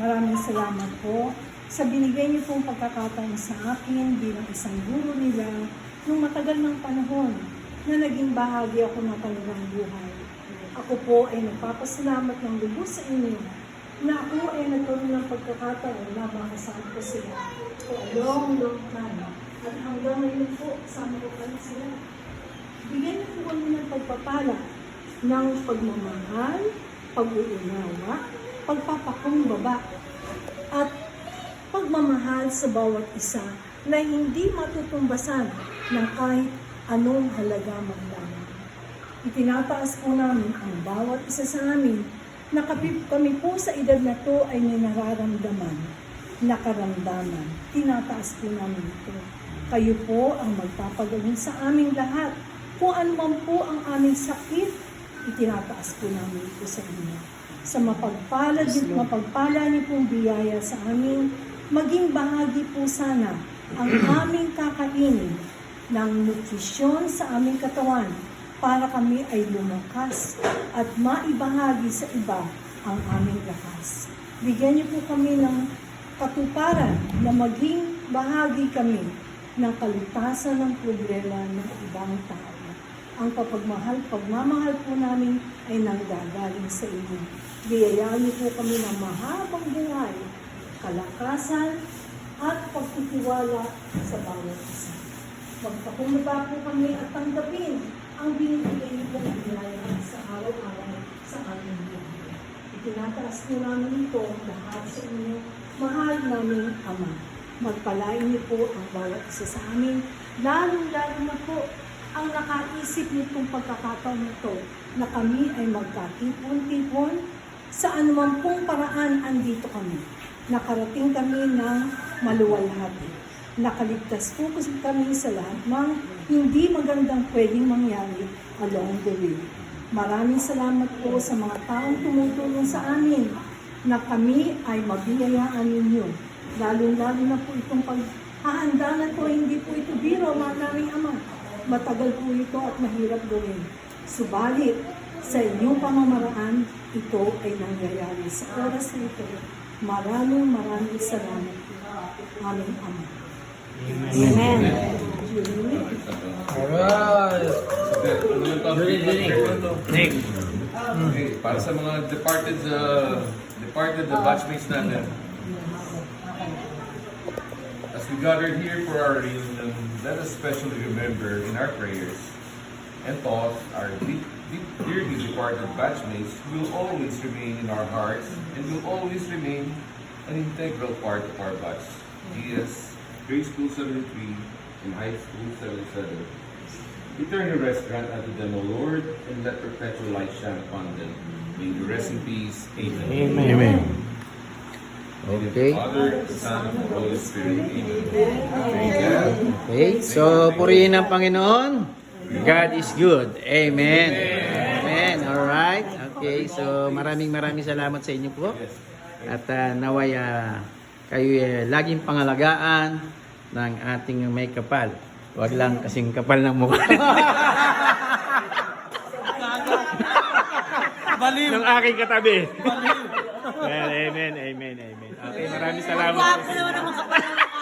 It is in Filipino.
Maraming salamat po sa binigay niyo pong pagkakataon sa akin bilang isang guro nila nung matagal ng panahon na naging bahagi ako ng kanilang buhay. Ako po ay nagpapasalamat ng lubos sa inyo na ako ay nagkaroon ng pagkakataon na makasama ko sila for a long time. At hanggang ngayon po, kasama ko pa rin sila. Bigyan niyo po kami ng pagpapala ng pagmamahal, pag-uunawa, pagpapakumbaba, at pagmamahal sa bawat isa na hindi matutumbasan ng kahit anong halaga man lamang. Itinataas po namin ang bawat isa sa amin na kami po sa edad na to ay may nararamdaman, nakaramdaman. Tinataas po namin ito. Kayo po ang magpapagaling sa aming lahat. Kung ano man po ang aming sakit, itinataas po namin ito sa inyo. Sa mapagpala niyo pong biyaya sa amin, maging bahagi po sana ang aming kakainin ng nutrisyon sa aming katawan para kami ay lumakas at maibahagi sa iba ang aming lakas. Bigyan niyo po kami ng katuparan na maging bahagi kami ng kalutasan ng problema ng ibang tao. Ang pagmamahal po namin ay nanggagaling sa inyo. Biyayaan niyo po kami ng mahabang buhay, kalakasan, at pagtitiwala sa bawat isa. Magpakumbaba po kami at tanggapin ang binibigay niyo pong biyaya sa araw-araw sa aming buhay. Itinataas po namin ito lahat sa inyo, mahal naming Ama. Magpalain niyo po ang bawat isa sa amin, lalong-lalo na po ang nakaisip nitong pagkakataon nito na kami ay magkatipon-tipon sa anumang pong paraan andito kami. Nakarating kami ng maluwalhati. Nakaligtas po kami sa lahat ng hindi magandang pwedeng mangyari along the way. Maraming salamat po sa mga taong tumutulong sa amin na kami ay mabiyayaan ninyo. Lalo-lalo na po itong paghahanda na to, hindi po ito biro, naming Ama. Matagal po ito at mahirap gawin. Subalit, sa inyong pamamaraan, ito ay nangyayari sa oras na ito. Maraming salamat po, aming Ama. Amen. Alright. Nick. Okay, para sa mga departed batchmates natin. As we gather here for our reunion, let us especially remember in our prayers and thoughts our dearly departed batchmates who will always remain in our hearts and will always remain an integral part of our batch. GS, Grade School 73, and High School 77. Eternal rest grant unto them, O Lord, and let perpetual light shine upon them. May you rest in peace. Amen. Amen. Okay. Father, Son, and Holy Spirit. Amen. Okay, so purihin ang Panginoon. God is good. Amen. Amen. Alright. Okay, so maraming salamat sa inyo po. At naway kayo laging pangalagaan ng ating may kapal. Huwag lang kasing kapal ng mukha. Ng aking katabi. Well, amen. Okay, maraming salamat. Wapo naman ang mga kapal ng akin.